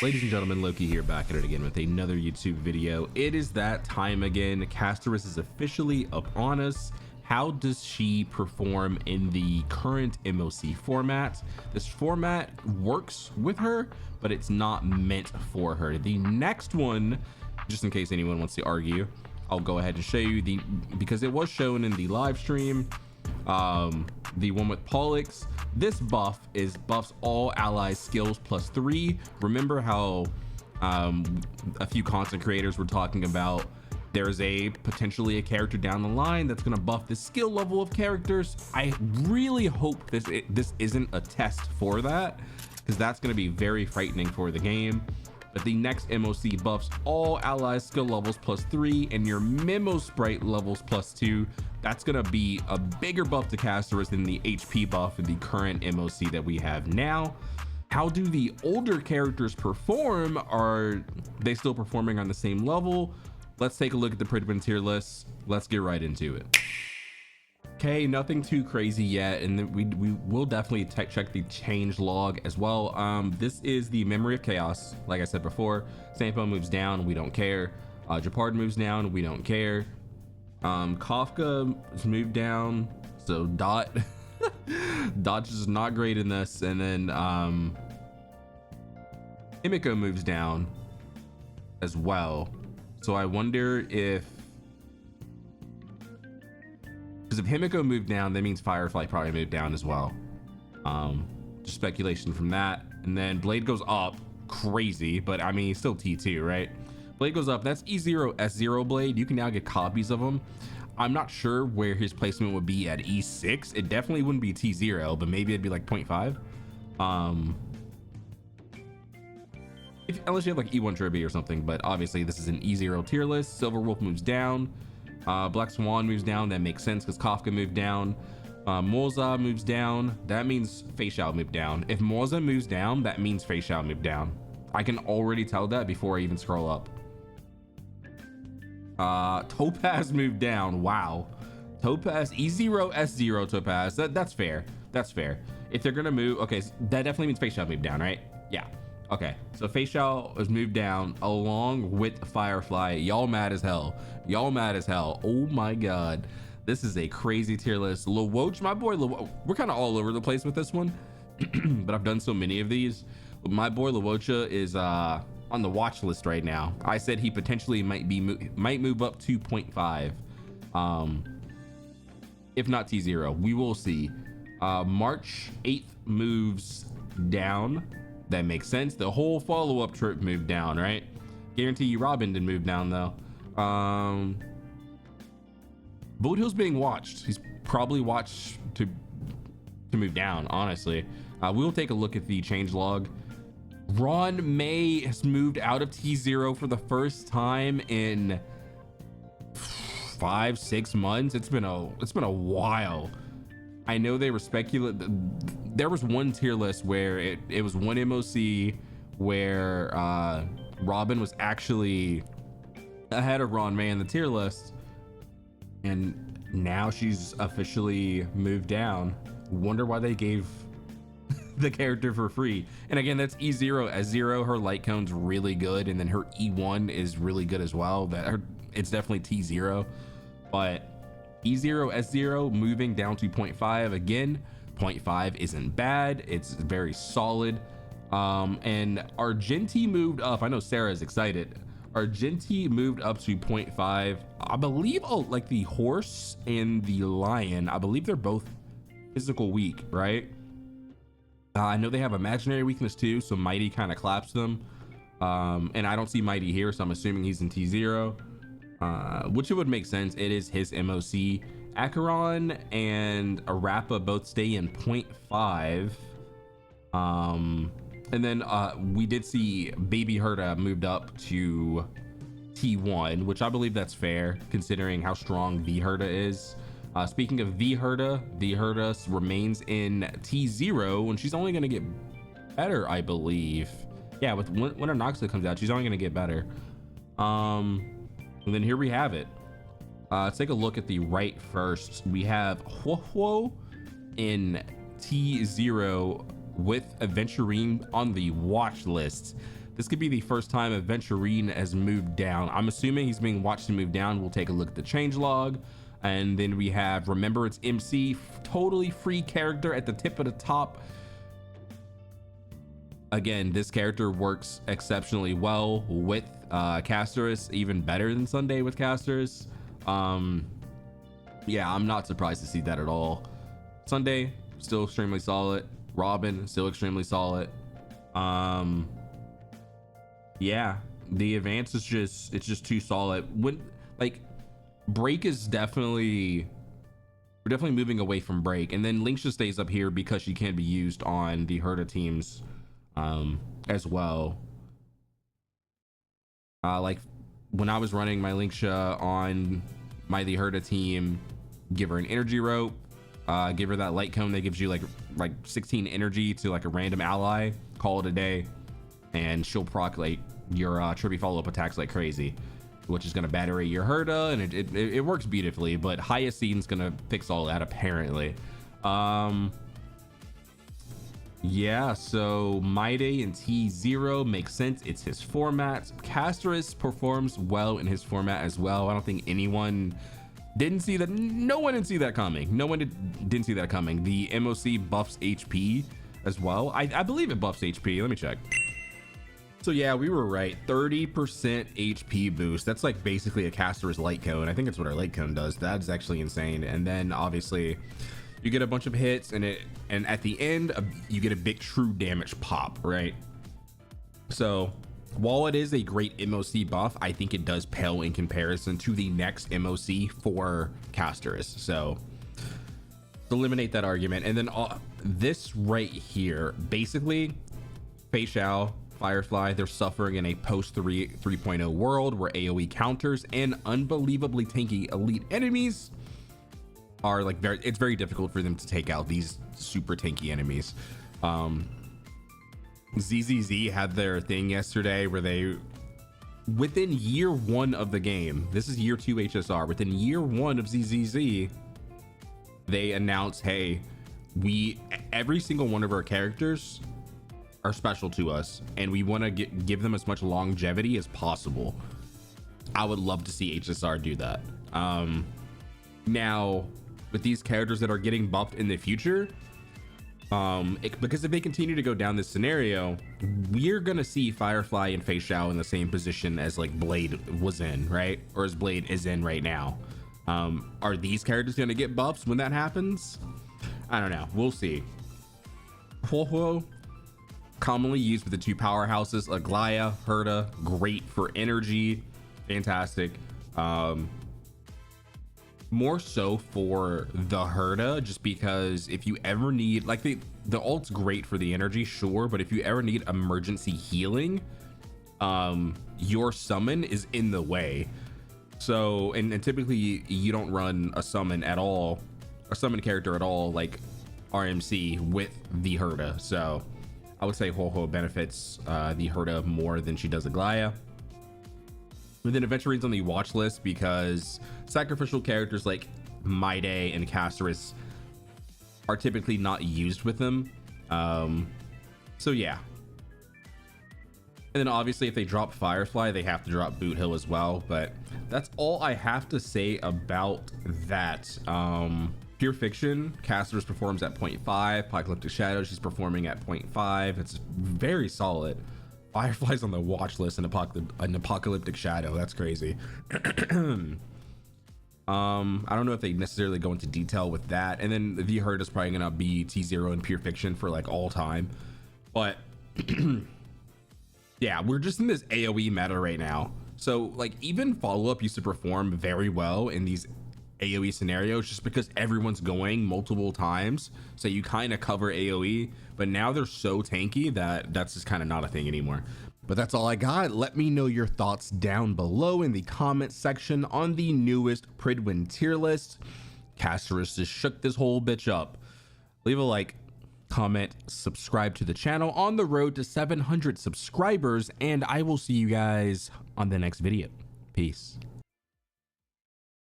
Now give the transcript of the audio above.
Ladies and gentlemen, Loki here, back at it again with another YouTube video. It is that time again. Castorice is officially up on us. How does she perform in the current MOC format? This format works with her, but it's not meant for her. The next one, just in case anyone wants to argue, I'll go ahead and show you because it was shown in the live stream, the one with Pollux. This buff buffs all allies skills +3. Remember how a few content creators were talking about there's potentially a character down the line that's going to buff the skill level of characters. I really hope this isn't a test for that, because that's going to be very frightening for the game. But the next MOC buffs all allies skill levels +3 and your memo sprite levels +2. That's going to be a bigger buff to Castorice than the HP buff in the current MOC that we have now. How do the older characters perform? Are they still performing on the same level? Let's take a look at the Prydwen tier list. Let's get right into it. Okay, nothing too crazy yet, and then we will definitely check the change log as well. This is the Memory of Chaos. Like I said before, Sampo moves down, we don't care. Japard moves down, we don't care. Kafka is moved down, so Dot Dot is not great in this. And then Himiko moves down as well, so I wonder if Himiko moved down, that means Firefly probably moved down as well. Just speculation from that. And then Blade goes up, crazy, but I mean he's still T2, right? Blade goes up, that's E0 S0 Blade. You can now get copies of him. I'm not sure where his placement would be at E6. It definitely wouldn't be T0, but maybe it'd be like 0.5. Unless you have like E1 Tribby or something, but obviously this is an E0 tier list. Silverwolf moves down. Black Swan moves down. That makes sense because Kafka moved down. Moza moves down. That means Fei Xiao moved down. If Moza moves down, that means Fei Xiao moved down. I can already tell that before I even scroll up. Topaz moved down. Wow. Topaz, E0 S0 Topaz. That's fair. That's fair. If they're gonna move, okay, so that definitely means Fei Xiao moved down, right? Yeah. Okay, so Fei Xiao has moved down along with Firefly. Y'all mad as hell. Y'all mad as hell. Oh my god, this is a crazy tier list. Luocha, my boy, we're kind of all over the place with this one, but I've done so many of these. My boy Luocha is on the watch list right now. I said he potentially might move up to 0.5, if not T0. We will see. March 8th moves down. That makes sense. The whole follow-up trip moved down, right? Guarantee you Robin didn't move down though. Boot Hill's being watched. He's probably watched to move down, honestly. We will take a look at the change log. Ron May has moved out of T0 for the first time in 5-6 months. It's been a while. I know they were speculating. There was one tier list where it was one MOC where Robin was actually ahead of Ron May in the tier list, and now she's officially moved down. Wonder why they gave the character for free. And again, that's E0 S0. Her light cone's really good, and then her E1 is really good as well. It's definitely T0, but E0 S0 moving down to 0.5 again. 0.5 isn't bad, it's very solid. And Argenti moved up. I know Sarah is excited. Argenti moved up to 0.5. I believe like the horse and the lion, I believe they're both physical weak, right? I know they have imaginary weakness too, so Mighty kind of claps them. And I don't see Mighty here, so I'm assuming he's in T0, which it would make sense. It is his MOC. Acheron and Arappa both stay in 0.5. And then we did see Baby Herta moved up to T1, which I believe that's fair considering how strong V Herta is. Speaking of V Herta remains in T0, and she's only going to get better, I believe. Yeah, with when her Noxia comes out, she's only going to get better. And then here we have it. Let's take a look at the right first. We have Huohuo in T0 with Aventurine on the watch list. This could be the first time Aventurine has moved down. I'm assuming he's being watched to move down. We'll take a look at the change log. And then we have Remembrance MC, totally free character at the tip of the top. Again, this character works exceptionally well with Castorice, even better than Sunday with Castorice. Yeah, I'm not surprised to see that at all. Sunday, still extremely solid. Robin, still extremely solid. Yeah, the advance is just, it's just too solid. When, like, Break is definitely, we're definitely moving away from Break, and then Lynx just stays up here because she can be used on the Herta teams as well. Like when I was running my Lynxia on the Herta team, give her an energy rope, give her that light cone that gives you like 16 energy to like a random ally, call it a day, and she'll proc like your trippy follow-up attacks like crazy, which is going to battery your Herta, and it works beautifully. But Hyacine's going to fix all that apparently. Yeah, so Maide and T0 makes sense. It's his format. Castorice performs well in his format as well. I don't think anyone didn't see that. No one didn't see that coming. No one didn't see that coming. The MOC buffs HP as well. I believe it buffs HP. Let me check. So yeah, we were right. 30% HP boost. That's like basically a Castorice light cone. I think that's what our light cone does. That's actually insane. And then obviously you get a bunch of hits, and at the end you get a big true damage pop, right? So while it is a great MOC buff, I think it does pale in comparison to the next MOC for Castorice. So eliminate that argument. And then this right here, basically Fei Xiao, Firefly, they're suffering in a post 3.0 world where AoE counters and unbelievably tanky elite enemies are like it's very difficult for them to take out these super tanky enemies. ZZZ had their thing yesterday where they, within year 1 of the game, this is year 2 HSR, within year 1 of ZZZ, they announced, hey, every single one of our characters are special to us, and we want to give them as much longevity as possible. I would love to see HSR do that. Now with these characters that are getting buffed in the future, because if they continue to go down this scenario, we're gonna see Firefly and Fei Xiao in the same position as like Blade was in, right? Or as Blade is in right now. Are these characters gonna get buffs when that happens? I don't know, we'll see. Huohuo, commonly used with the 2 powerhouses, Aglaya, Herta, great for energy, fantastic. More so for the Herta, just because if you ever need, like, the ult's great for the energy, sure, but if you ever need emergency healing, your summon is in the way. So and typically you don't run a summon at all, a summon character at all, like RMC with the Herta. So I would say Huohuo benefits the Herta more than she does Aglaya. And then Aventurine's on the watch list because sacrificial characters like Maide and Castorice are typically not used with them. So yeah. And then obviously if they drop Firefly, they have to drop Boot Hill as well. But that's all I have to say about that. Pure Fiction, Castorice performs at 0.5. Apocalyptic Shadow, she's performing at 0.5. It's very solid. Firefly's on the watch list in Apocalyptic Shadow. That's crazy. I don't know if they necessarily go into detail with that. And then the Herd is probably gonna be T0 and Pure Fiction for like all time. But yeah, we're just in this AoE meta right now. So like even follow-up used to perform very well in these AoE scenarios just because everyone's going multiple times, so you kind of cover AoE. But now they're so tanky that that's just kind of not a thing anymore. But that's all I got. Let me know your thoughts down below in the comment section on the newest Prydwen tier list. Castorice just shook this whole bitch up. Leave a like, comment, subscribe to the channel on the road to 700 subscribers, and I will see you guys on the next video. Peace.